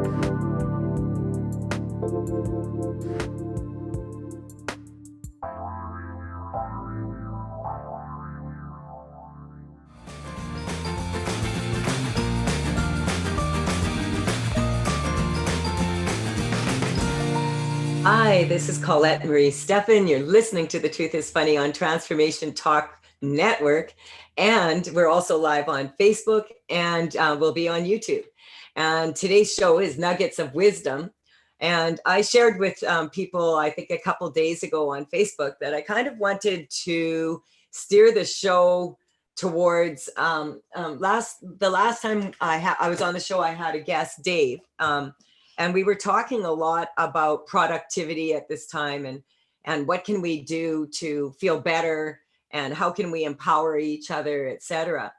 Hi, this is Colette Marie Stefan. You're listening to The Truth is Funny on Transformation Talk Network. And we're also live on Facebook and we'll be on YouTube. And today's show is Nuggets of Wisdom. And I shared with people, I think a couple days ago on Facebook, that I kind of wanted to steer the show towards the last time I was on the show, I had a guest, Dave. And we were talking a lot about productivity at this time and what can we do to feel better and how can we empower each other, etc.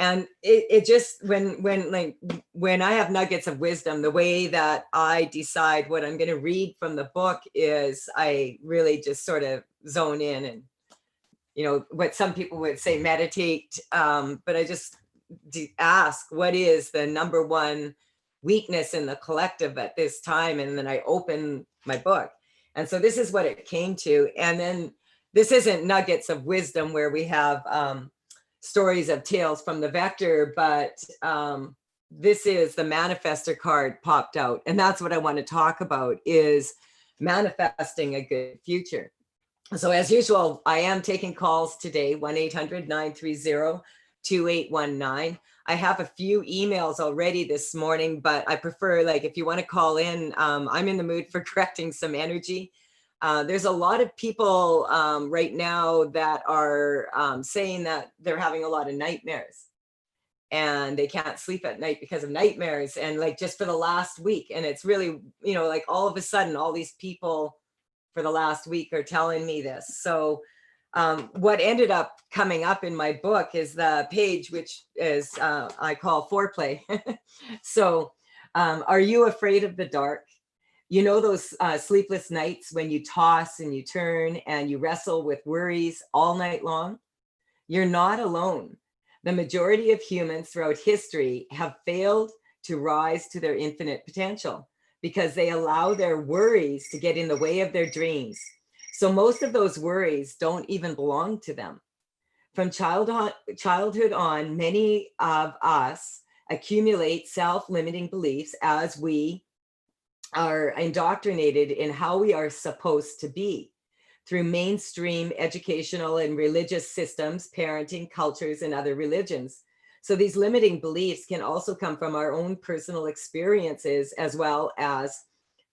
And it just, when I have nuggets of wisdom, the way that I decide what I'm going to read from the book is I really just sort of zone in and, you know, what some people would say meditate. But I just ask, what is the number one weakness in the collective at this time? And then I open my book. And so this is what it came to. And then this isn't nuggets of wisdom where we have stories of tales from the vector, but this is the manifester card popped out. And that's what I want to talk about, is manifesting a good future. So as usual, I am taking calls today, 1-800-930-2819. I have a few emails already this morning, but I prefer, like, if you want to call in, I'm in the mood for correcting some energy. There's a lot of people right now that are saying that they're having a lot of nightmares and they can't sleep at night because of nightmares, and like just for the last week. And it's really, you know, like all of a sudden, all these people for the last week are telling me this. So what ended up coming up in my book is the page, which is I call foreplay. So are you afraid of the dark? You know, those sleepless nights when you toss and you turn and you wrestle with worries all night long? You're not alone. The majority of humans throughout history have failed to rise to their infinite potential because they allow their worries to get in the way of their dreams. So most of those worries don't even belong to them. From childhood on, many of us accumulate self-limiting beliefs as we are indoctrinated in how we are supposed to be through mainstream educational and religious systems, parenting, cultures, and other religions. So these limiting beliefs can also come from our own personal experiences, as well as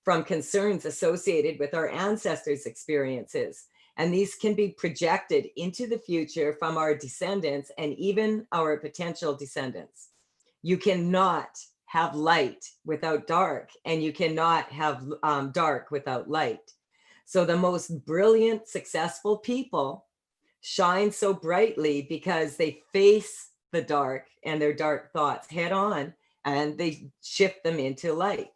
from concerns associated with our ancestors' experiences. And these can be projected into the future from our descendants and even our potential descendants. You cannot have light without dark, and you cannot have dark without light. So the most brilliant, successful people shine so brightly because they face the dark and their dark thoughts head on, and they shift them into light.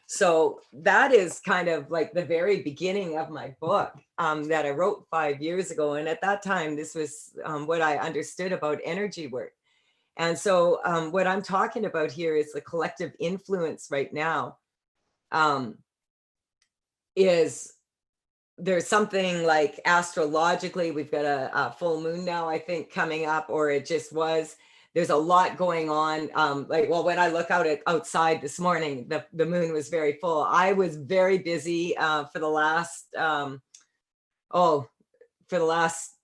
So that is kind of like the very beginning of my book that I wrote 5 years ago. And at that time, this was what I understood about energy work. And so what I'm talking about here is the collective influence right now is there's something like astrologically, we've got a full moon now, I think, coming up, or it just was. There's a lot going on. Well, when I look outside this morning, the moon was very full. I was very busy for the last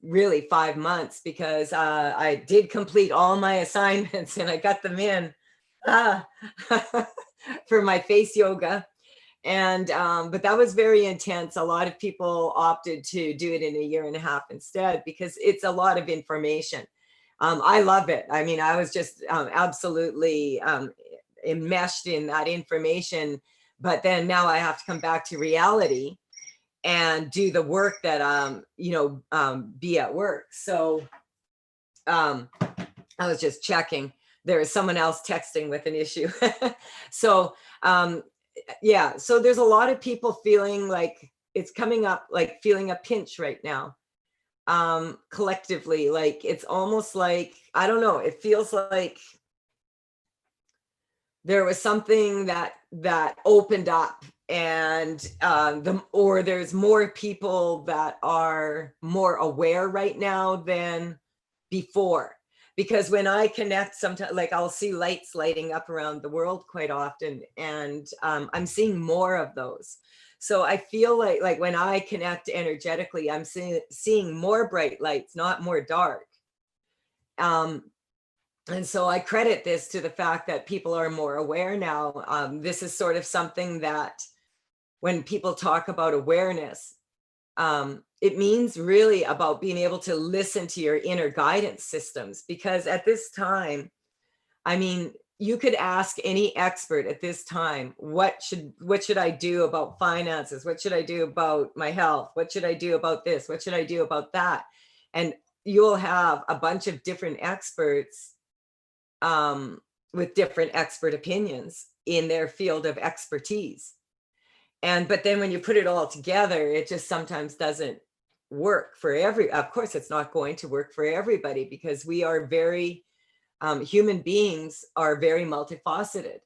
really 5 months, because I did complete all my assignments and I got them in for my face yoga. And but that was very intense. A lot of people opted to do it in a year and a half instead, because it's a lot of information. I love it. I mean, I was just absolutely enmeshed in that information. But then now I have to come back to reality and do the work that be at work. So I was just checking. There is someone else texting with an issue. So yeah, so there's a lot of people feeling like it's coming up, like feeling a pinch right now, collectively. Like it's almost like, I don't know, it feels like there was something that opened up, and or there's more people that are more aware right now than before. Because when I connect, sometimes, like, I'll see lights lighting up around the world quite often, and I'm seeing more of those. So I feel like when I connect energetically, I'm seeing more bright lights, not more dark. And so I credit this to the fact that people are more aware now. This is sort of something that, when people talk about awareness, it means really about being able to listen to your inner guidance systems. Because at this time, I mean, you could ask any expert at this time, what should I do about finances? What should I do about my health? What should I do about this? What should I do about that? And you'll have a bunch of different experts, with different expert opinions in their field of expertise. But then when you put it all together, it just sometimes doesn't work for of course, it's not going to work for everybody, because we are very, human beings are very multifaceted.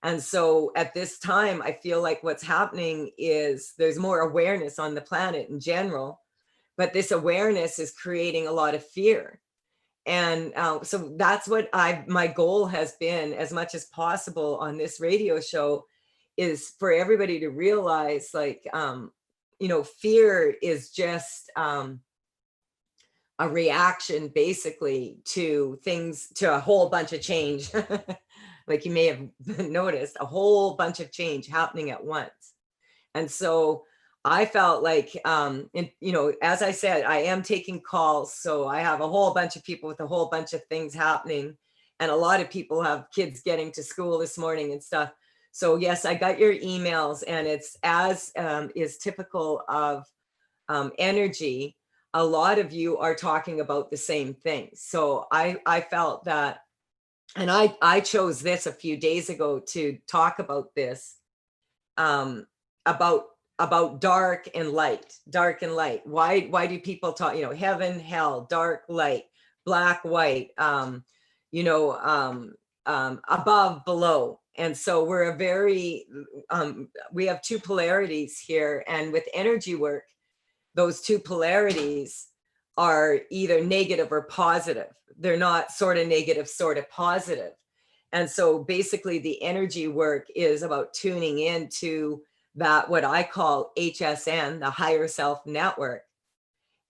And so at this time, I feel like what's happening is there's more awareness on the planet in general, but this awareness is creating a lot of fear. And so that's what my goal has been, as much as possible on this radio show, is for everybody to realize, like, fear is just a reaction, basically, to things, to a whole bunch of change. Like, you may have noticed a whole bunch of change happening at once. And so I felt like, as I said, I am taking calls. So I have a whole bunch of people with a whole bunch of things happening. And a lot of people have kids getting to school this morning and stuff. So yes, I got your emails, and it's, as is typical of energy, a lot of you are talking about the same thing. So I felt that, and I chose this a few days ago to talk about this, about dark and light. Why do people talk, heaven, hell, dark, light, black, white, above, below? And so we're we have two polarities here. And with energy work, those two polarities are either negative or positive. They're not sort of negative, sort of positive. And so basically the energy work is about tuning into that, what I call HSN, the higher self network,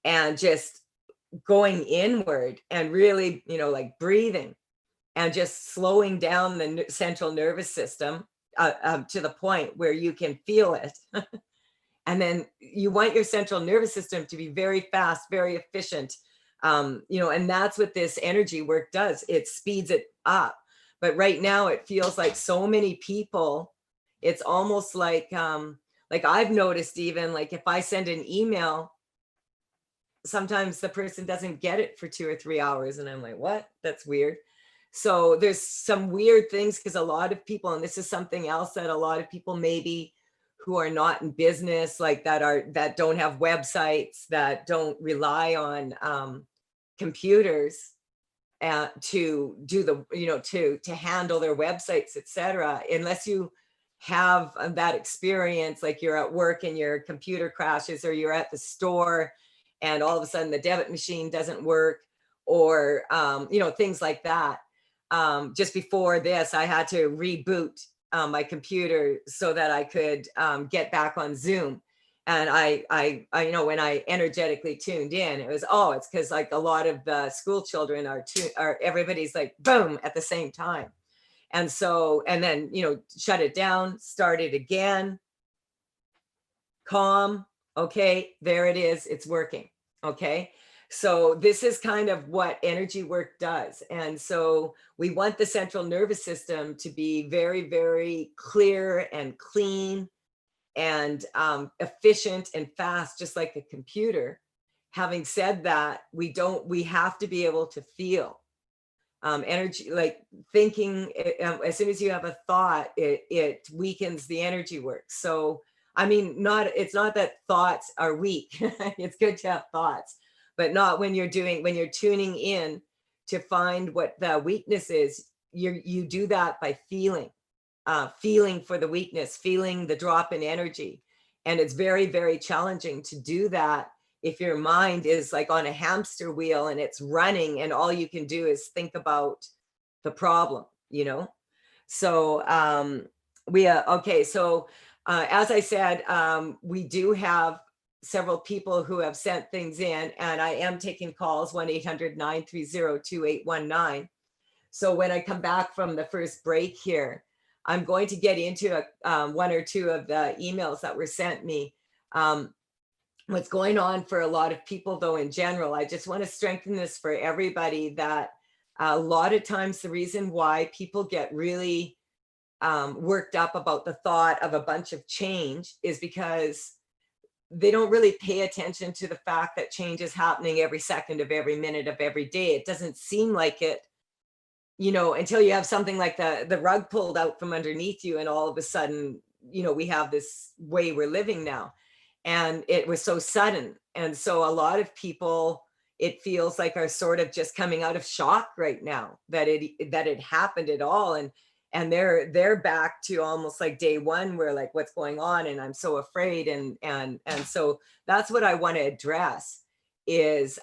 and just going inward and really, like breathing and just slowing down the central nervous system to the point where you can feel it. And then you want your central nervous system to be very fast, very efficient, and that's what this energy work does. It speeds it up. But right now it feels like so many people, it's almost like I've noticed, even like if I send an email, sometimes the person doesn't get it for 2 or 3 hours. And I'm like, what? That's weird. So there's some weird things, because a lot of people, and this is something else that a lot of people maybe who are not in business, like that don't have websites, that don't rely on computers to do the, to handle their websites, etc. Unless you have that experience, like you're at work and your computer crashes, or you're at the store and all of a sudden the debit machine doesn't work, or things like that. Just before this, I had to reboot my computer so that I could get back on Zoom. And I when I energetically tuned in, it's because like a lot of the school children are everybody's like boom at the same time. And so, and then, shut it down, start it again, calm. Okay, there it is. It's working. Okay. So this is kind of what energy work does. And so we want the central nervous system to be very, very clear and clean and efficient and fast, just like a computer. Having said that, we have to be able to feel energy, like thinking. As soon as you have a thought, it weakens the energy work. So, I mean, it's not that thoughts are weak. It's good to have thoughts, but not when you're tuning in to find what the weakness is. You do that by feeling. feeling for the weakness, feeling the drop in energy. And it's very, very challenging to do that if your mind is like on a hamster wheel and it's running and all you can do is think about the problem, you know? So okay, so as I said, we do have several people who have sent things in, and I am taking calls, 1-800-930-2819. So when I come back from the first break here, I'm going to get into one or two of the emails that were sent me. What's going on for a lot of people, though, in general, I just want to strengthen this for everybody, that a lot of times the reason why people get really worked up about the thought of a bunch of change is because they don't really pay attention to the fact that change is happening every second of every minute of every day. It doesn't seem like it, you know, until you have something like the rug pulled out from underneath you, and all of a sudden, you know, we have this way we're living now. And it was so sudden. And so a lot of people, it feels like, are sort of just coming out of shock right now that it happened at all. And they're back to almost like day one, where like, what's going on? And I'm so afraid. And so that's what I want to address, is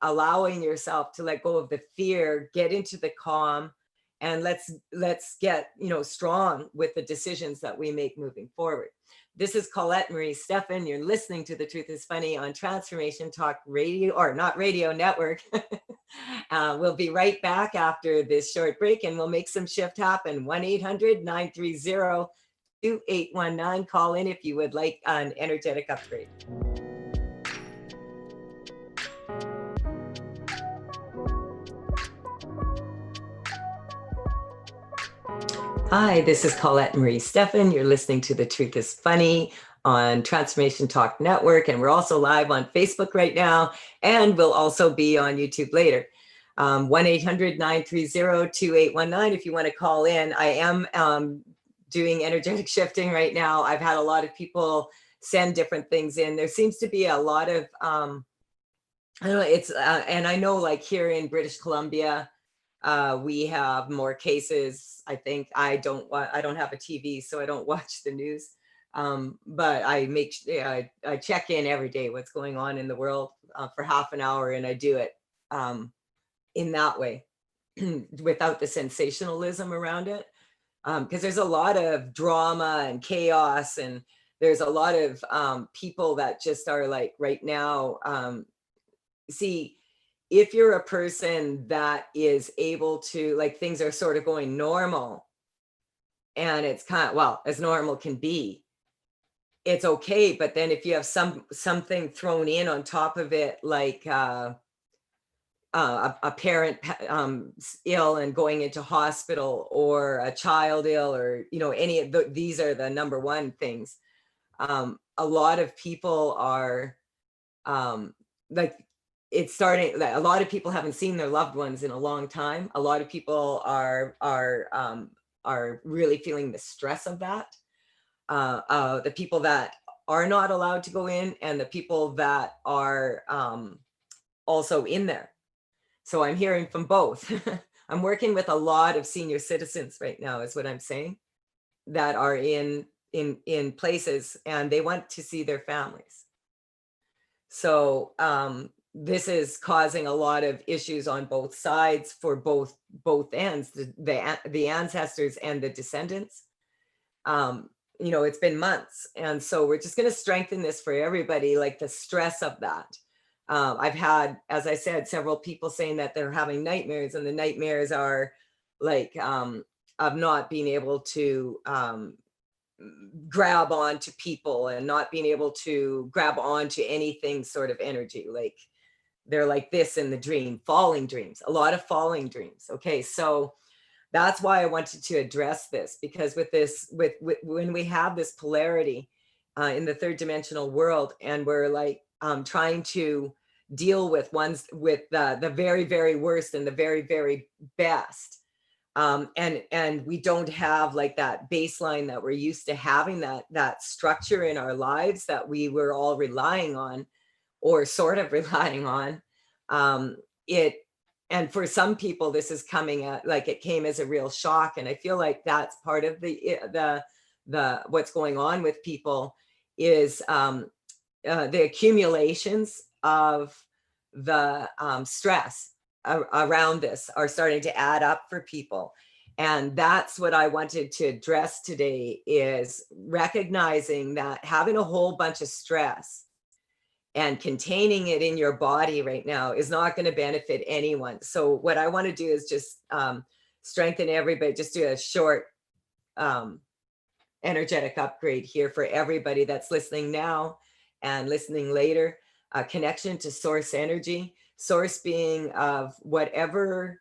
allowing yourself to let go of the fear, get into the calm, and let's get, you know, strong with the decisions that we make moving forward. This is Colette Marie Stefan. You're listening to The Truth is Funny on Transformation Talk Radio, or not radio network. We'll be right back after this short break, and we'll make some shift happen. 1-800-930-2819. Call in if you would like an energetic upgrade. Hi, this is Colette Marie Stefan. You're listening to The Truth is Funny on Transformation Talk Network, and we're also live on Facebook right now, and we'll also be on YouTube later. 1-800-930-2819 if you want to call in. I am doing energetic shifting right now. I've had a lot of people send different things in. There seems to be a lot of, I don't know, it's, and I know like here in British Columbia, we have more cases. I think I don't have a TV, so I don't watch the news. But I check in every day what's going on in the world for half an hour, and I do it in that way without the sensationalism around it. Because there's a lot of drama and chaos, and there's a lot of people that just are like right now, see, if you're a person that is able to, like, things are sort of going normal, and it's kind of, well, as normal can be, it's okay. But then if you have something thrown in on top of it, like a parent ill and going into hospital, or a child ill, or, you know, any of these are the number one things. A lot of people are like, it's starting, a lot of people haven't seen their loved ones in a long time. A lot of people are really feeling the stress of that. The people that are not allowed to go in, and the people that are also in there. So I'm hearing from both. I'm working with a lot of senior citizens right now, is what I'm saying, that are in places, and they want to see their families. So this is causing a lot of issues on both sides, for both ends, the ancestors and the descendants. You know, it's been months, and so we're just going to strengthen this for everybody, like the stress of that. I've had, as I said, several people saying that they're having nightmares, and the nightmares are like of not being able to grab on to people, and not being able to grab on to anything sort of energy. Like, they're like this in the dream, falling dreams, a lot of falling dreams. Okay, so that's why I wanted to address this, because with this, with when we have this polarity in the third dimensional world, and we're like trying to deal with the very, very worst and the very, very best, and we don't have like that baseline that we're used to having, that structure in our lives that we were all relying on, or sort of relying on, and for some people, this is coming at, like, it came as a real shock. And I feel like that's part of the what's going on with people is the accumulations of the stress around this are starting to add up for people. And that's what I wanted to address today, is recognizing that having a whole bunch of stress and containing it in your body right now is not going to benefit anyone. So what I want to do is just strengthen everybody, just do a short energetic upgrade here for everybody that's listening now and listening later. A connection to source energy, source being of whatever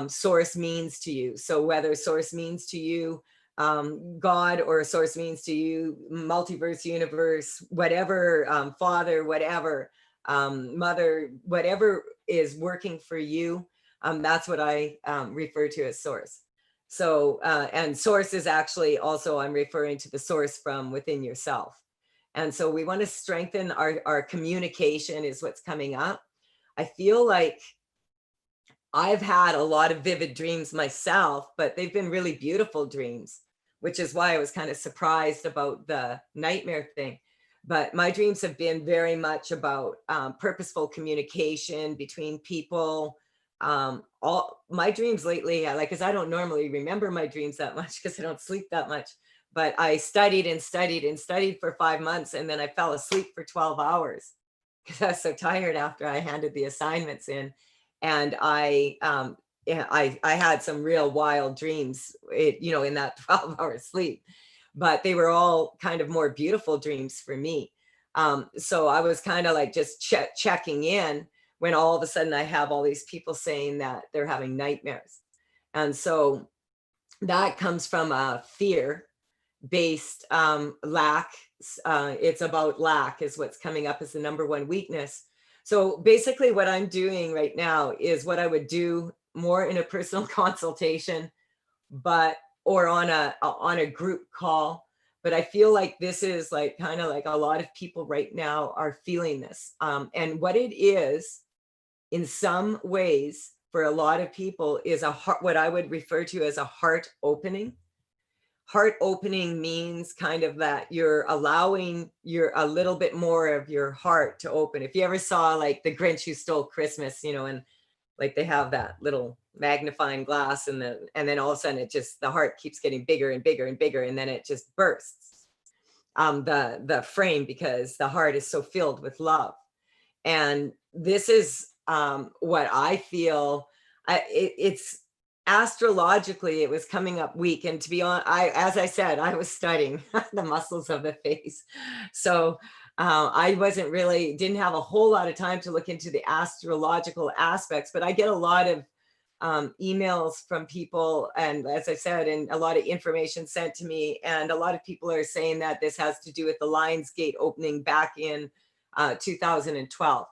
source means to you. So whether source means to you God, or a source means to you multiverse, universe, whatever, father, whatever, mother, whatever is working for you, that's what I refer to as source. So and source is actually also, I'm referring to the source from within yourself. And so we want to strengthen our communication is what's coming up. I feel like I've had a lot of vivid dreams myself, but they've been really beautiful dreams, which is why I was kind of surprised about the nightmare thing. But my dreams have been very much about purposeful communication between people. All my dreams lately, like, because I don't normally remember my dreams that much because I don't sleep that much. But I studied and studied and studied for 5 months, and then I fell asleep for 12 hours because I was so tired after I handed the assignments in. And yeah, I had some real wild dreams, in that 12-hour sleep, but they were all kind of more beautiful dreams for me. So I was kind of like just checking in when all of a sudden I have all these people saying that they're having nightmares. And so that comes from a fear based lack. It's about lack is what's coming up as the number one weakness. So basically what I'm doing right now is what I would do more in a personal consultation, but or on a group call. But I feel like this is like kind of like a lot of people right now are feeling this. And what it is in some ways for a lot of people is a heart, what I would refer to as a heart opening. Heart opening means kind of that you're allowing a little bit more of your heart to open. If you ever saw like The Grinch Who Stole Christmas, and like they have that little magnifying glass and then all of a sudden it just, the heart keeps getting bigger and bigger and bigger, and then it just bursts the frame because the heart is so filled with love. And this is what I feel. It's astrologically it was coming up weak, and to be honest, as I said, I was studying the muscles of the face. So I didn't have a whole lot of time to look into the astrological aspects, but I get a lot of emails from people, and as I said, and a lot of information sent to me, and a lot of people are saying that this has to do with the Lions Gate opening back in 2012.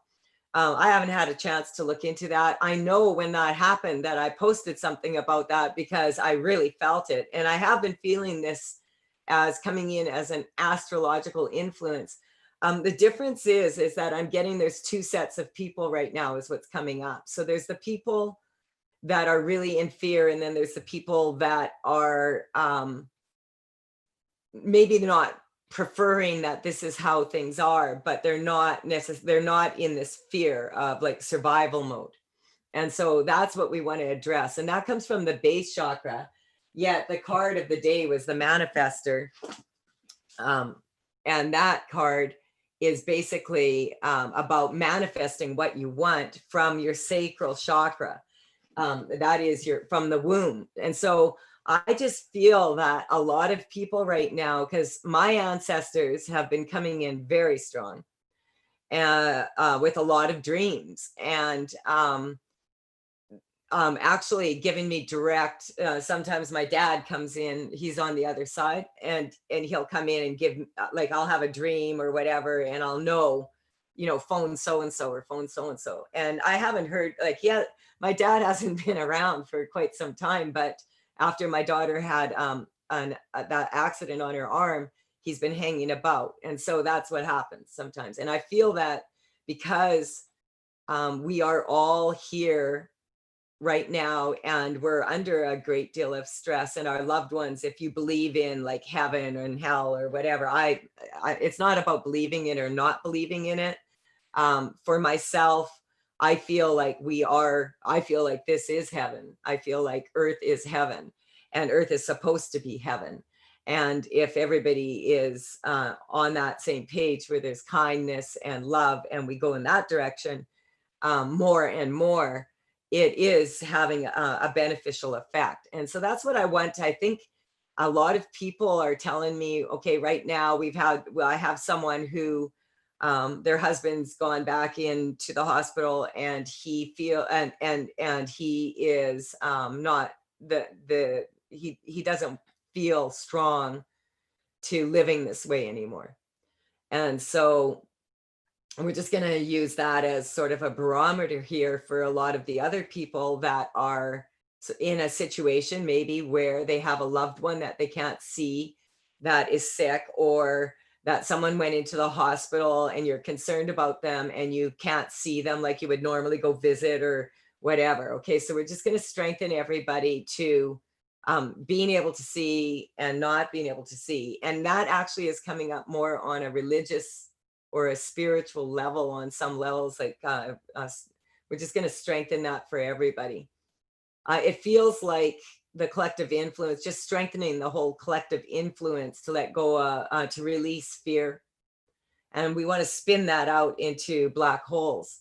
I haven't had a chance to look into that. I know when that happened that I posted something about that because I really felt it. And I have been feeling this as coming in as an astrological influence. The difference is that I'm getting, there's two sets of people right now is what's coming up. So there's the people that are really in fear, and then there's the people that are maybe not preferring that this is how things are, but they're not in this fear of like survival mode. And so that's what we want to address. And that comes from the base chakra. Yet the card of the day was the manifester. And that card is basically about manifesting what you want from your sacral chakra. That is from the womb. And so I just feel that a lot of people right now, because my ancestors have been coming in very strong with a lot of dreams, and actually giving me direct, sometimes my dad comes in, he's on the other side, and he'll come in and give, like, I'll have a dream or whatever, and I'll know, phone so-and-so or phone so-and-so. And I haven't heard, like, my dad hasn't been around for quite some time, but after my daughter had that accident on her arm, he's been hanging about. And so that's what happens sometimes. And I feel that because we are all here right now, and we're under a great deal of stress, and our loved ones, if you believe in like heaven and hell or whatever, it's not about believing it or not believing in it. For myself, I feel like this is heaven. I feel like earth is heaven, and earth is supposed to be heaven. And if everybody is on that same page where there's kindness and love, and we go in that direction more and more, it is having a beneficial effect. And so that's what I want. I think a lot of people are telling me, okay, right now I have someone who their husband's gone back into the hospital, and he is not he doesn't feel strong to living this way anymore. And so we're just going to use that as sort of a barometer here for a lot of the other people that are in a situation maybe where they have a loved one that they can't see that is sick, or that someone went into the hospital and you're concerned about them and you can't see them like you would normally go visit or whatever. Okay, so we're just going to strengthen everybody to being able to see and not being able to see. And that actually is coming up more on a religious or a spiritual level on some levels. Like we're just going to strengthen that for everybody. It feels like the collective influence, just strengthening the whole collective influence to let go, to release fear. And we want to spin that out into black holes.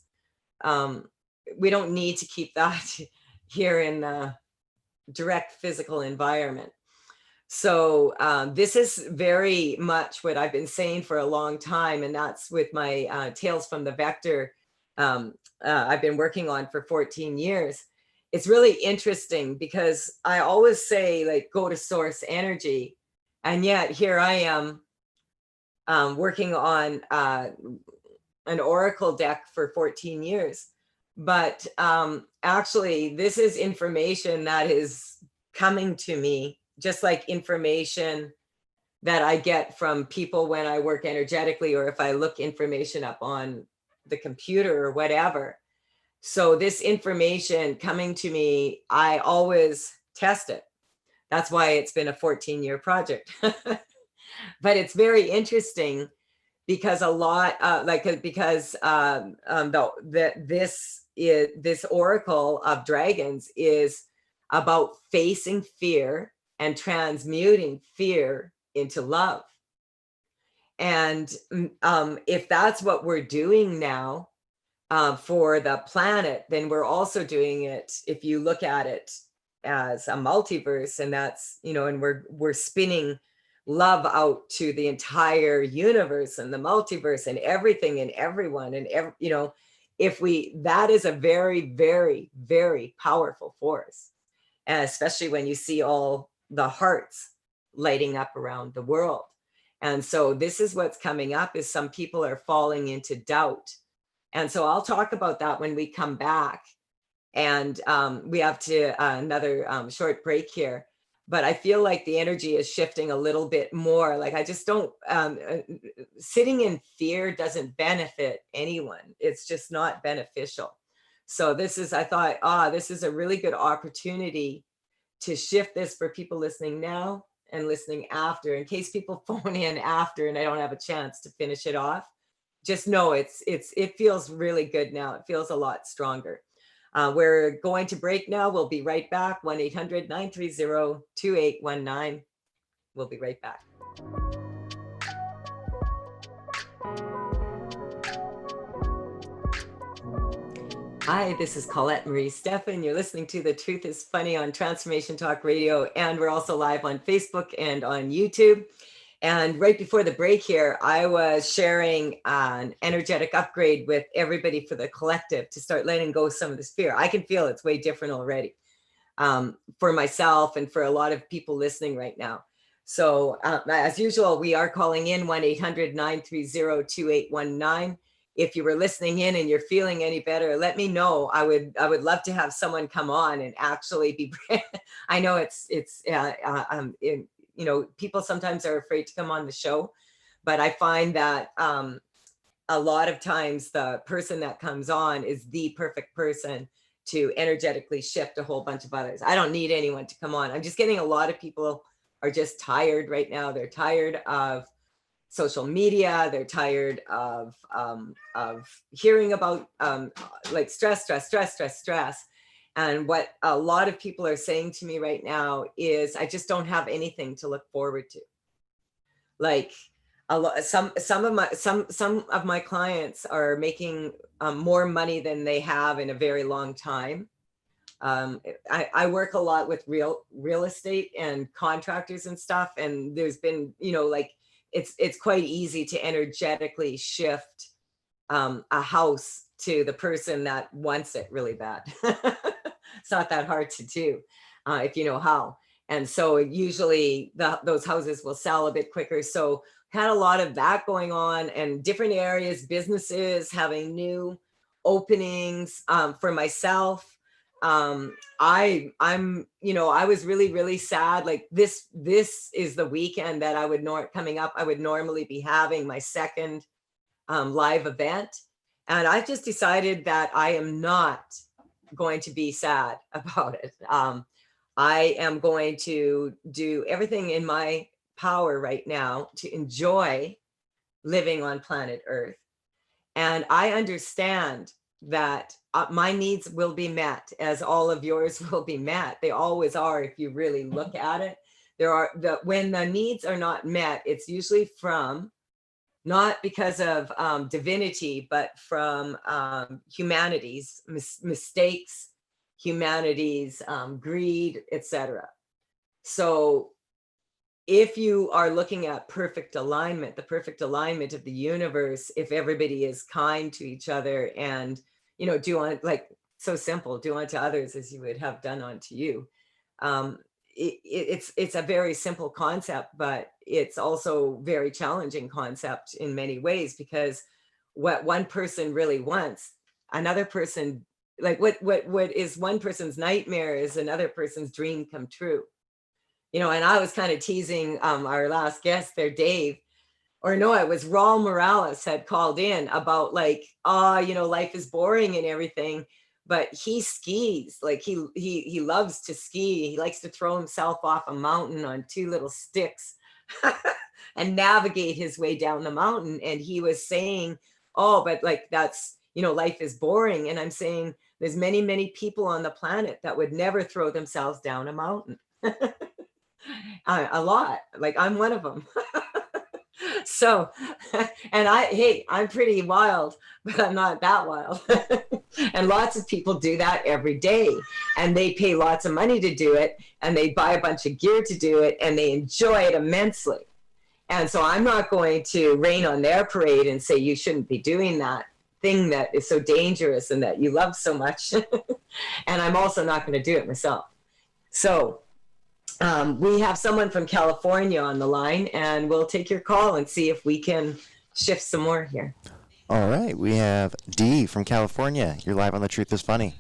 We don't need to keep that here in the direct physical environment. So this is very much what I've been saying for a long time, and that's with my Tales from the Vector I've been working on for 14 years. It's really interesting because I always say, like, go to source energy, and yet here I am working on an oracle deck for 14 years. But actually, this is information that is coming to me, just like information that I get from people when I work energetically, or if I look information up on the computer or whatever. So this information coming to me, I always test it. That's why it's been a 14-year project. But it's very interesting because this oracle of dragons is about facing fear and transmuting fear into love. And if that's what we're doing now for the planet, then we're also doing it, if you look at it as a multiverse, and that's, and we're spinning love out to the entire universe and the multiverse and everything and everyone and that is a very, very, very powerful force, and especially when you see all the hearts lighting up around the world. And so this is what's coming up, is some people are falling into doubt. And so I'll talk about that when we come back. And we have to another short break here. But I feel like the energy is shifting a little bit more. Like, I just don't, sitting in fear doesn't benefit anyone. It's just not beneficial. So I thought, this is a really good opportunity to shift this for people listening now and listening after, in case people phone in after and I don't have a chance to finish it off. Just know it feels really good now. It feels a lot stronger. We're going to break now. We'll be right back. 1-800-930-2819. We'll be right back. Hi, this is Colette Marie Stefan. You're listening to The Truth is Funny on Transformation Talk Radio, and we're also live on Facebook and on YouTube. And right before the break here, I was sharing an energetic upgrade with everybody for the collective to start letting go some of this fear. I can feel it's way different already for myself and for a lot of people listening right now. So as usual, we are calling in 1-800-930-2819. If you were listening in and you're feeling any better, let me know. I would love to have someone come on and actually be. I know people sometimes are afraid to come on the show, but I find that a lot of times the person that comes on is the perfect person to energetically shift a whole bunch of others. I don't need anyone to come on. I'm just getting a lot of people are just tired right now. They're tired of social media. They're tired of hearing about like stress. And what a lot of people are saying to me right now is, I just don't have anything to look forward to. Like some of my clients are making more money than they have in a very long time. I work a lot with real estate and contractors and stuff, and there's been, like it's quite easy to energetically shift a house to the person that wants it really bad. It's not that hard to do if you know how. And so usually those houses will sell a bit quicker. So had a lot of that going on, and different areas, businesses having new openings for myself. I'm I was really sad. Like this is the weekend that I would coming up. I would normally be having my second live event, and I've just decided that I am not going to be sad about it. I am going to do everything in my power right now to enjoy living on planet Earth. And I understand that my needs will be met, as all of yours will be met. They always are if you really look at it. When the needs are not met, it's usually from, not because of divinity, but from humanity's mistakes, humanity's greed, etc. So if you are looking at perfect alignment, the perfect alignment of the universe, if everybody is kind to each other and, do on, like, so simple, do unto others as you would have done unto you. It's a very simple concept, but it's also very challenging concept in many ways, because what one person really wants, another person, like what is one person's nightmare is another person's dream come true. And I was kind of teasing our last guest there, Dave, or no, it was Raul Morales had called in about like, life is boring and everything, but he skis. Like he loves to ski. He likes to throw himself off a mountain on two little sticks and navigate his way down the mountain. And he was saying, oh, but like that's, life is boring. And I'm saying there's many people on the planet that would never throw themselves down a mountain. A lot, like I'm one of them. So, and I'm pretty wild, but I'm not that wild. And lots of people do that every day, and they pay lots of money to do it, and they buy a bunch of gear to do it, and they enjoy it immensely. And so I'm not going to rain on their parade and say you shouldn't be doing that thing that is so dangerous and that you love so much. And I'm also not going to do it myself. So we have someone from California on the line, and we'll take your call and see if we can shift some more here. All right. We have Dee from California. You're live on The Truth is Funny.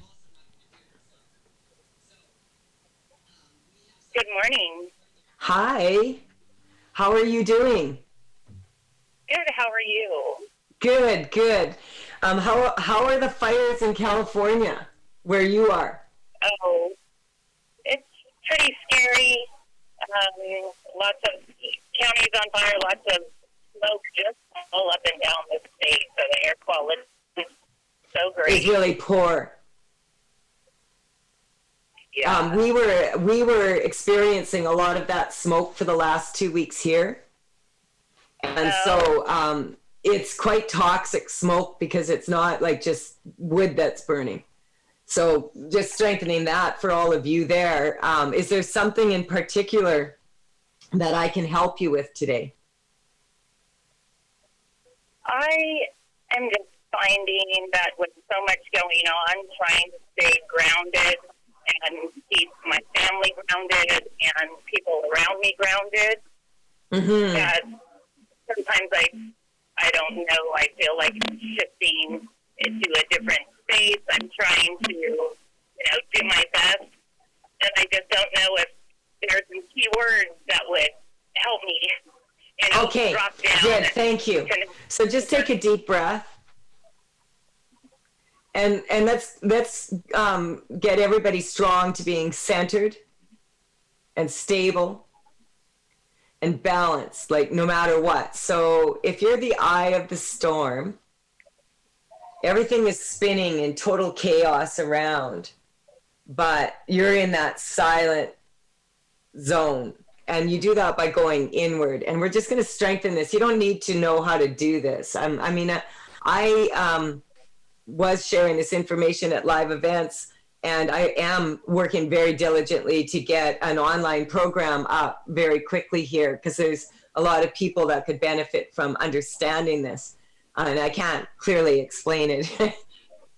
Good morning. Hi. How are you doing? Good. How are you? Good. How are the fires in California where you are? Oh, it's pretty scary. Lots of counties on fire, lots of smoke just all up and down the state. So the air quality is so great. It's really poor. Yeah. We were experiencing a lot of that smoke for the last 2 weeks here. And so it's quite toxic smoke because it's not like just wood that's burning. So just strengthening that for all of you there. Is there something in particular that I can help you with today? I am just finding that with so much going on, trying to stay grounded and keep my family grounded and people around me grounded. Mm-hmm. That sometimes I don't know, I feel like I'm shifting into a different space. I'm trying to, do my best. And I just don't know if there's some key words that would help me, okay. drop down. Good, thank you. So just take a deep breath. And let's get everybody strong to being centered and stable and balanced, like no matter what. So if you're the eye of the storm, everything is spinning in total chaos around, but you're in that silent zone. And you do that by going inward. And we're just going to strengthen this. You don't need to know how to do this. I was sharing this information at live events, and I am working very diligently to get an online program up very quickly here, because there's a lot of people that could benefit from understanding this. And I can't clearly explain it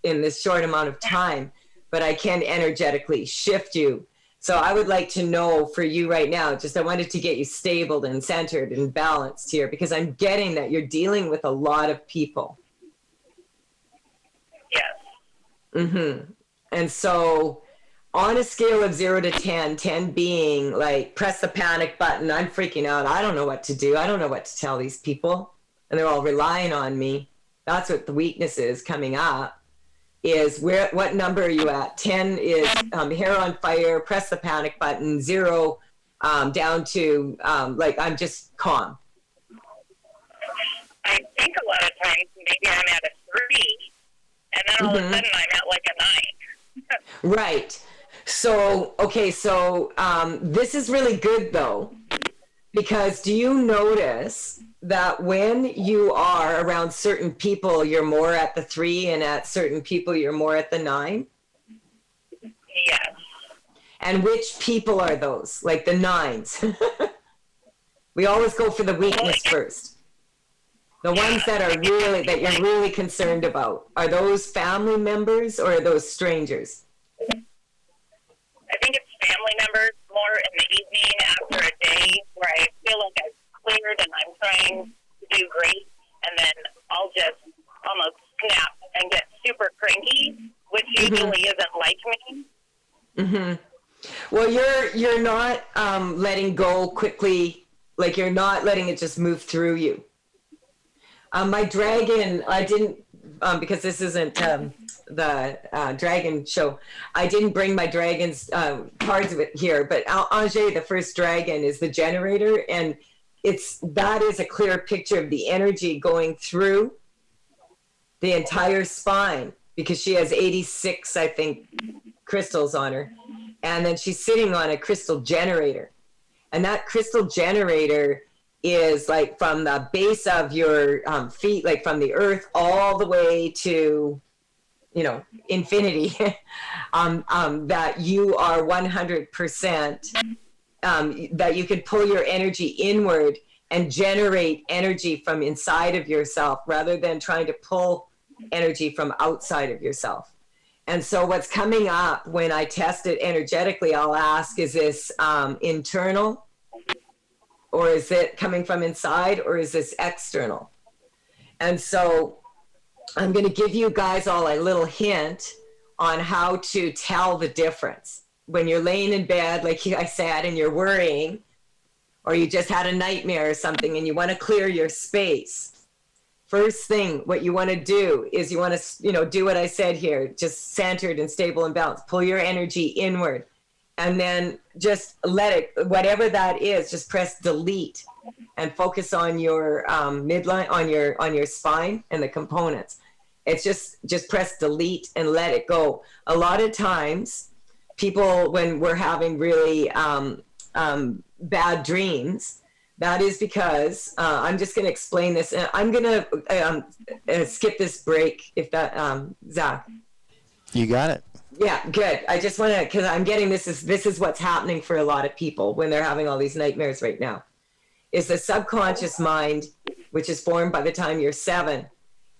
in this short amount of time, but I can energetically shift you. So I would like to know for you right now, just I wanted to get you stable and centered and balanced here, because I'm getting that you're dealing with a lot of people. Yes. Mm-hmm. And so on a scale of 0 to 10, 10 being like, press the panic button, I'm freaking out, I don't know what to do, I don't know what to tell these people, and they're all relying on me. That's what the weakness is coming up. Is what number are you at? 10 is hair on fire, press the panic button. 0 down to like I'm just calm. I think a lot of times maybe I'm at a 3, and then all of a sudden I'm at like a 9. Right. So, okay, so this is really good though, because do you notice that when you are around certain people, you're more at the 3, and at certain people, you're more at the 9? Yes. And which people are those? Like the 9s? We always go for the weakness first. The ones that are really, that you're really concerned about. Are those family members or are those strangers? I think it's family members more in the evening after a day where I feel like I've cleared and I'm trying to do great, and then I'll just almost snap and get super cranky, which usually isn't like me. Mm-hmm. Well, you're not letting go quickly, like you're not letting it just move through you. My dragon, I didn't, because this isn't the dragon show, I didn't bring my dragon's cards of it here, but Angers, the first dragon, is the generator, and that is a clear picture of the energy going through the entire spine, because she has 86, I think, crystals on her. And then she's sitting on a crystal generator. And that crystal generator is like from the base of your feet, like from the earth all the way to, infinity, that you are 100%, that you can pull your energy inward and generate energy from inside of yourself rather than trying to pull energy from outside of yourself. And so what's coming up when I test it energetically, I'll ask, is this internal, or is it coming from inside, or is this external? And so I'm going to give you guys all a little hint on how to tell the difference. When you're laying in bed, like I said, and you're worrying, or you just had a nightmare or something and you want to clear your space, first thing, what you want to do is you want to, do what I said here, just centered and stable and balanced. Pull your energy inward, and then just let it, whatever that is, just press delete and focus on your midline, on your spine and the components. It's just press delete and let it go. A lot of times, people, when we're having really bad dreams, that is because I'm just going to explain this, and I'm going to skip this break if that, Zach. You got it. Yeah, good. I just want to, because I'm getting this is what's happening for a lot of people when they're having all these nightmares right now. Is the subconscious mind, which is formed by the time you're 7,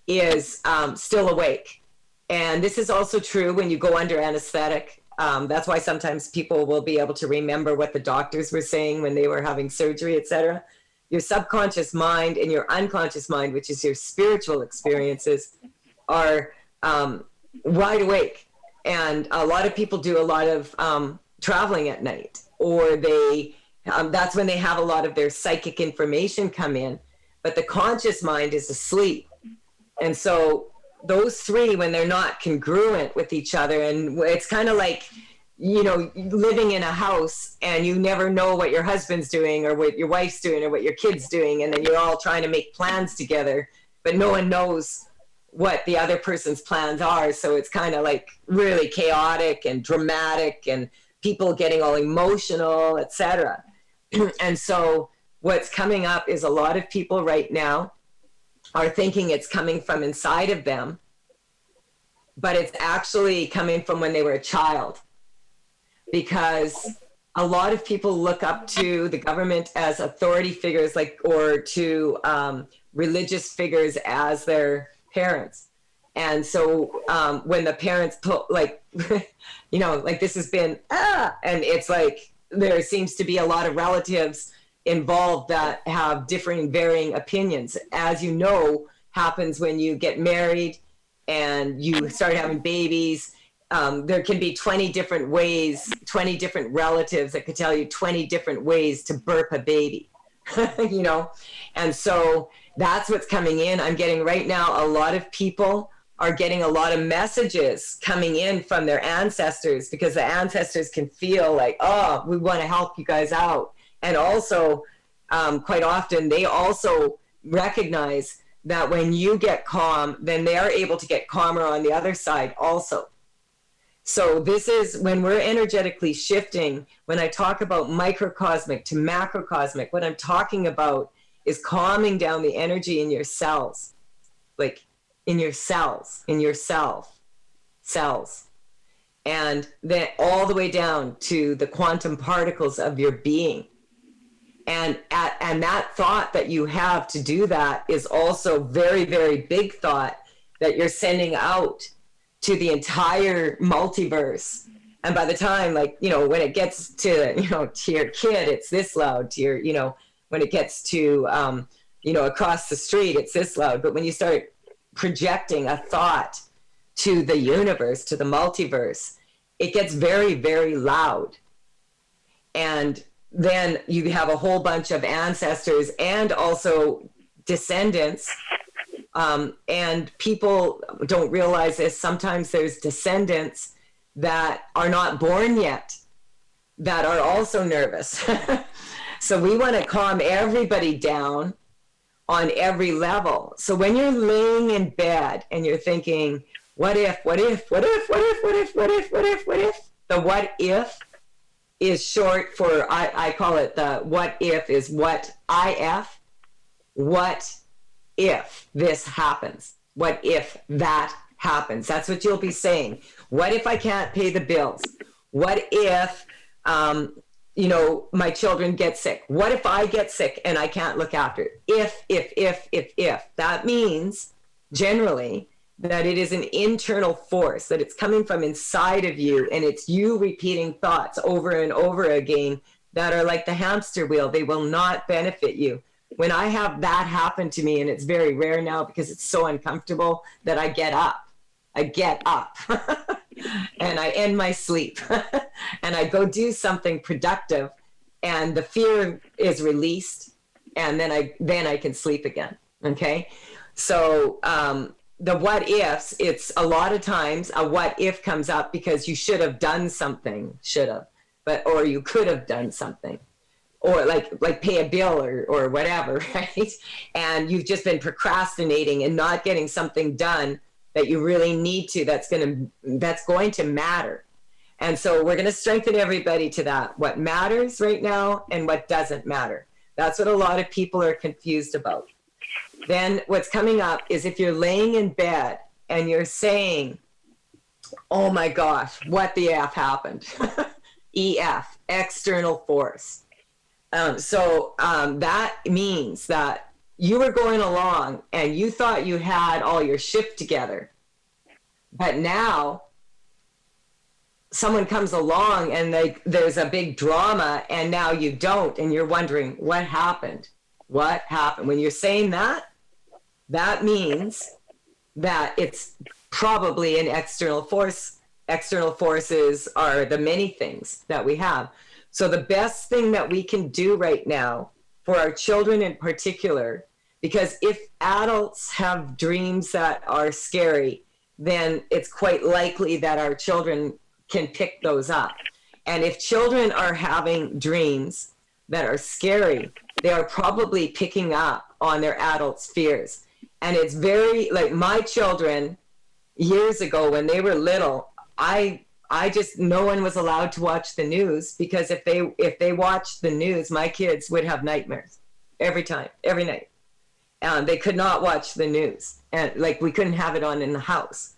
is still awake. And this is also true when you go under anesthetic. That's why sometimes people will be able to remember what the doctors were saying when they were having surgery, etc. Your subconscious mind and your unconscious mind, which is your spiritual experiences, are wide awake. And a lot of people do a lot of traveling at night, or they that's when they have a lot of their psychic information come in, but the conscious mind is asleep. And so those three, when they're not congruent with each other, and it's kind of like, you know, living in a house and you never know what your husband's doing or what your wife's doing or what your kid's doing, and then you're all trying to make plans together, but no one knows what the other person's plans are. So it's kind of like really chaotic and dramatic, and people getting all emotional, etc. And so what's coming up is a lot of people right now are thinking it's coming from inside of them, but it's actually coming from when they were a child. Because a lot of people look up to the government as authority figures, like, or to religious figures as their parents. And so when the parents put, like, you know, like this has been, and it's like there seems to be a lot of relatives involved that have differing, varying opinions. As you know, happens when you get married and you start having babies. There can be 20 different ways, 20 different relatives that could tell you 20 different ways to burp a baby, you know? And so that's what's coming in. I'm getting right now, a lot of people are getting a lot of messages coming in from their ancestors, because the ancestors can feel like, oh, we want to help you guys out. And also, quite often, they also recognize that when you get calm, then they are able to get calmer on the other side also. So this is when we're energetically shifting. When I talk about microcosmic to macrocosmic, what I'm talking about is calming down the energy in your cells, like in your cells, in your cells. And then all the way down to the quantum particles of your being. And that thought that you have to do that is also very, very big thought that you're sending out to the entire multiverse. And by the time, like, you know, when it gets to, you know, to your kid, it's this loud. To your, you know, when it gets to, you know, across the street, it's this loud. But when you start projecting a thought to the universe, to the multiverse, it gets very, very loud. And then you have a whole bunch of ancestors and also descendants. And people don't realize this. Sometimes there's descendants that are not born yet that are also nervous. So we want to calm everybody down on every level. So when you're laying in bed and you're thinking, what if, the what if is short for, I call it the what if is what if. What if this happens? What if that happens? That's what you'll be saying. What if I can't pay the bills? What if, you know, my children get sick? What if I get sick and I can't look after it? If. That means generally that it is an internal force, that it's coming from inside of you, and it's you repeating thoughts over and over again that are like the hamster wheel. They will not benefit you. When I have that happen to me, and it's very rare now because it's so uncomfortable, that I get up and I end my sleep and I go do something productive, and the fear is released, and then I can sleep again. Okay. So, the what ifs, it's a lot of times a what if comes up because you should have done something, or you could have done something, or like pay a bill or whatever, right? And you've just been procrastinating and not getting something done that you really need to, that's going to matter. And so we're going to strengthen everybody to that, what matters right now and what doesn't matter. That's what a lot of people are confused about. Then what's coming up is if you're laying in bed and you're saying, oh my gosh, what the F happened? EF, external force. So that means that you were going along and you thought you had all your shit together, but now someone comes along and there's a big drama, and now you don't, and you're wondering what happened. What happened? When you're saying that, that means that it's probably an external force. External forces are the many things that we have. So the best thing that we can do right now for our children in particular, Because if adults have dreams that are scary, then it's quite likely that our children can pick those up. And if children are having dreams that are scary, they are probably picking up on their adults' fears. And it's very, like my children, years ago when they were little, I just, no one was allowed to watch the news, because if they watched the news, my kids would have nightmares every time, every night. They could not watch the news, and like we couldn't have it on in the house.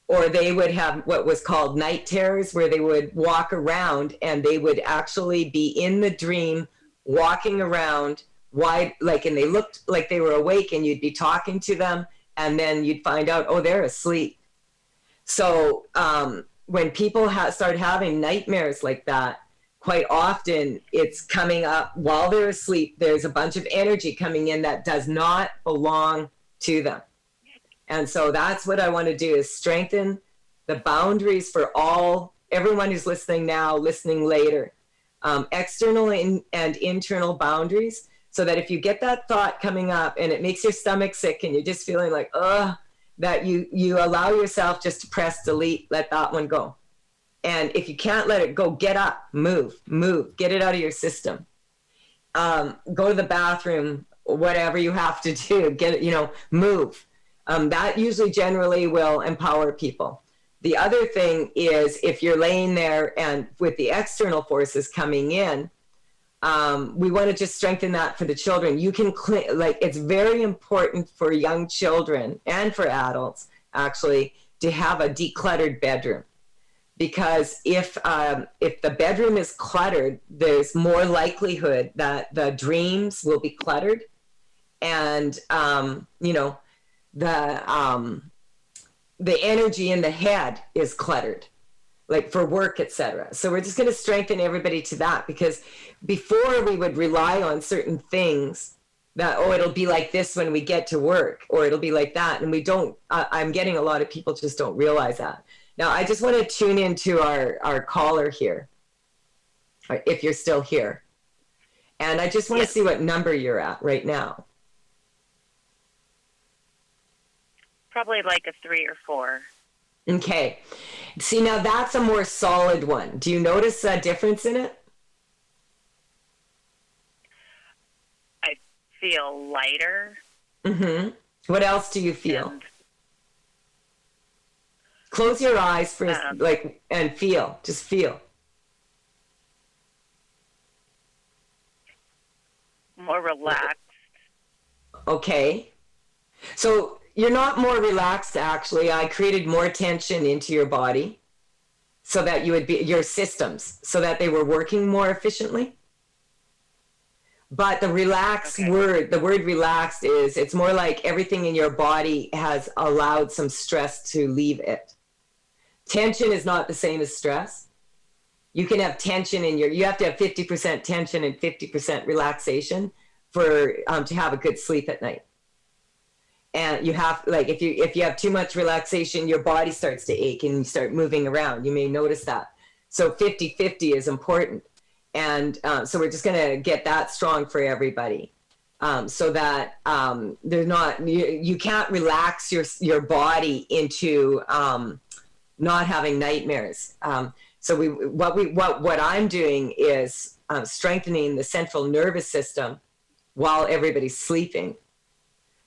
Or they would have what was called night terrors, where they would walk around and they would actually be in the dream walking around wide, like, and they looked like they were awake, and you'd be talking to them, and then you'd find out, oh, they're asleep. So when people start having nightmares like that, quite often it's coming up while they're asleep. There's a bunch of energy coming in that does not belong to them. And so that's what I want to do, is strengthen the boundaries for everyone who's listening now, listening later, external and internal boundaries, so that if you get that thought coming up and it makes your stomach sick and you're just feeling like, that you allow yourself just to press delete, let that one go. And if you can't let it go, get up, move, get it out of your system. Go to the bathroom, whatever you have to do, move. That usually generally will empower people. The other thing is, if you're laying there and with the external forces coming in, we want to just strengthen that for the children. You can it's very important for young children and for adults actually to have a decluttered bedroom. Because if the bedroom is cluttered, there's more likelihood that the dreams will be cluttered, and the energy in the head is cluttered, like for work, etc. So we're just going to strengthen everybody to that, because before we would rely on certain things that, it'll be like this when we get to work, or it'll be like that, and we don't. I'm getting a lot of people just don't realize that. Now, I just want to tune into our caller here, if you're still here. And I just want to see what number you're at right now. Probably like a 3 or 4. Okay. See, now that's a more solid one. Do you notice a difference in it? I feel lighter. Mm-hmm. What else do you feel? Close your eyes for and feel. Just feel. More relaxed. Okay. So you're not more relaxed, actually. I created more tension into your body so that you would be, your systems, so that they were working more efficiently. But the relaxed word, the word relaxed it's more like everything in your body has allowed some stress to leave it. Tension is not the same as stress. You can have tension you have to have 50% tension and 50% relaxation for to have a good sleep at night. And you have, like, if you have too much relaxation, your body starts to ache and you start moving around. You may notice that. So 50-50 is important. And so we're just going to get that strong for everybody, so that there's not, you can't relax your body into not having nightmares. So what I'm doing is strengthening the central nervous system while everybody's sleeping,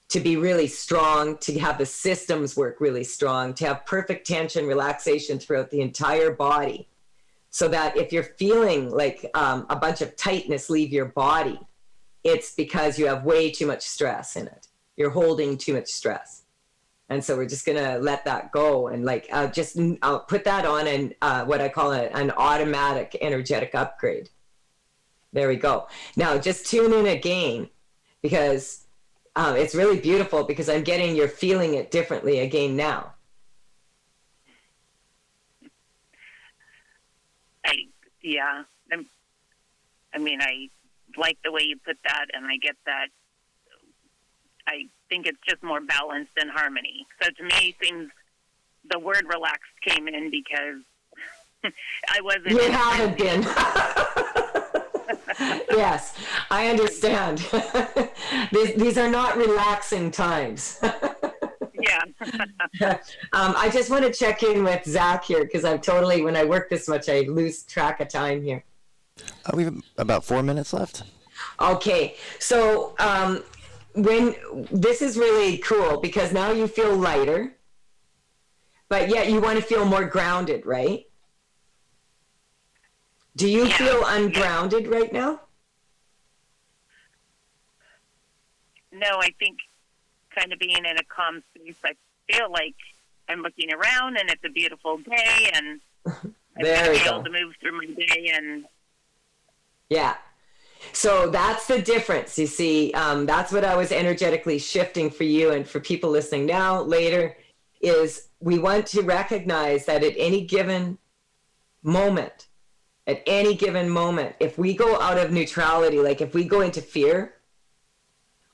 to be really strong, to have the systems work really strong, to have perfect tension, relaxation throughout the entire body, so that if you're feeling like a bunch of tightness leave your body, it's because you have way too much stress in it. You're holding too much stress. And so we're just going to let that go, and I'll put that on what I call an automatic energetic upgrade. There we go. Now just tune in again, because it's really beautiful, because you're feeling it differently again now. I like the way you put that, and I get that. I think it's just more balanced and harmony. So to me, seems the word relaxed came in because I wasn't. You haven't been. Yes, I understand. These are not relaxing times. Yeah. I just want to check in with Zach here because when I work this much, I lose track of time here. We have about 4 minutes left. Okay, so when this is really cool because now you feel lighter, but yet you want to feel more grounded, right? Do you feel ungrounded right now? No, I think kind of being in a calm space, I feel like I'm looking around and it's a beautiful day and I'm able to move through my day and yeah. So that's the difference, you see. That's what I was energetically shifting for you and for people listening now, later, is we want to recognize that at any given moment, if we go out of neutrality, like if we go into fear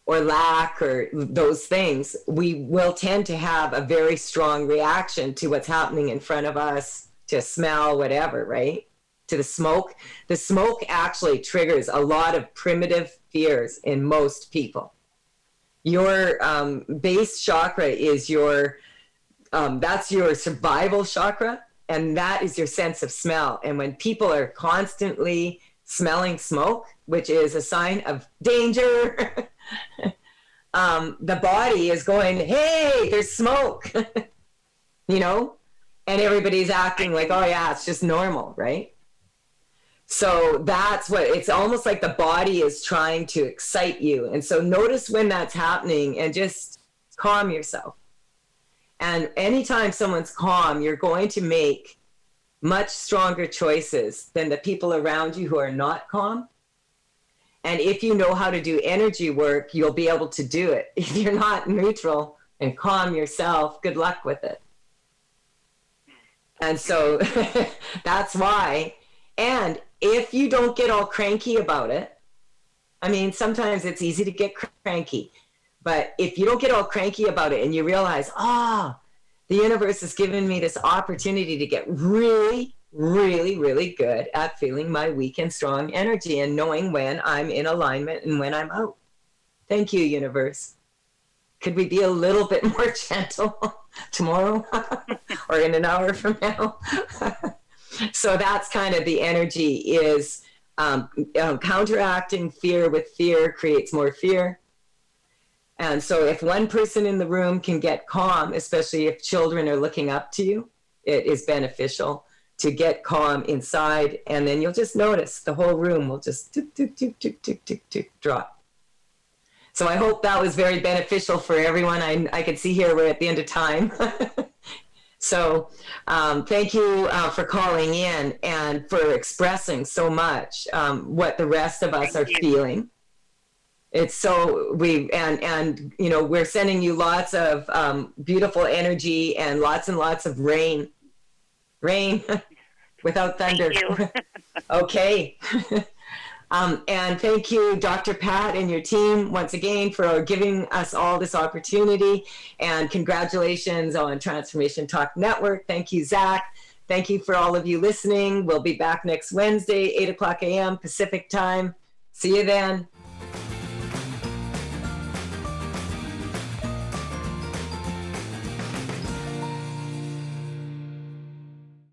or lack or those things, we will tend to have a very strong reaction to what's happening in front of us, to smell, whatever, right? To the smoke. The smoke actually triggers a lot of primitive fears in most people. Your base chakra is that's your survival chakra, and that is your sense of smell. And when people are constantly smelling smoke, which is a sign of danger, the body is going, hey, there's smoke, you know? And everybody's acting like, oh yeah, it's just normal, right? So that's what, it's almost like the body is trying to excite you. And so notice when that's happening and just calm yourself. And anytime someone's calm, you're going to make much stronger choices than the people around you who are not calm. And if you know how to do energy work, you'll be able to do it. If you're not neutral and calm yourself, good luck with it. And so that's why. And if you don't get all cranky about it, I mean, sometimes it's easy to get cranky, but if you don't get all cranky about it and you realize, the universe has given me this opportunity to get really, really, really good at feeling my weak and strong energy and knowing when I'm in alignment and when I'm out. Thank you, universe. Could we be a little bit more gentle tomorrow or in an hour from now? So that's kind of the energy is counteracting fear with fear creates more fear. And so if one person in the room can get calm, especially if children are looking up to you, it is beneficial to get calm inside. And then you'll just notice the whole room will just tick, tick, tick, tick, tick, tick, tick, drop. So I hope that was very beneficial for everyone. I can see here we're at the end of time. So thank you for calling in and for expressing so much what the rest of us are feeling. It's so and you know, we're sending you lots of beautiful energy and lots of rain without thunder. Thank you. Okay. And thank you, Dr. Pat and your team once again for giving us all this opportunity, and congratulations on Transformation Talk Network. Thank you, Zach. Thank you for all of you listening. We'll be back next Wednesday, 8 o'clock a.m. Pacific time. See you then.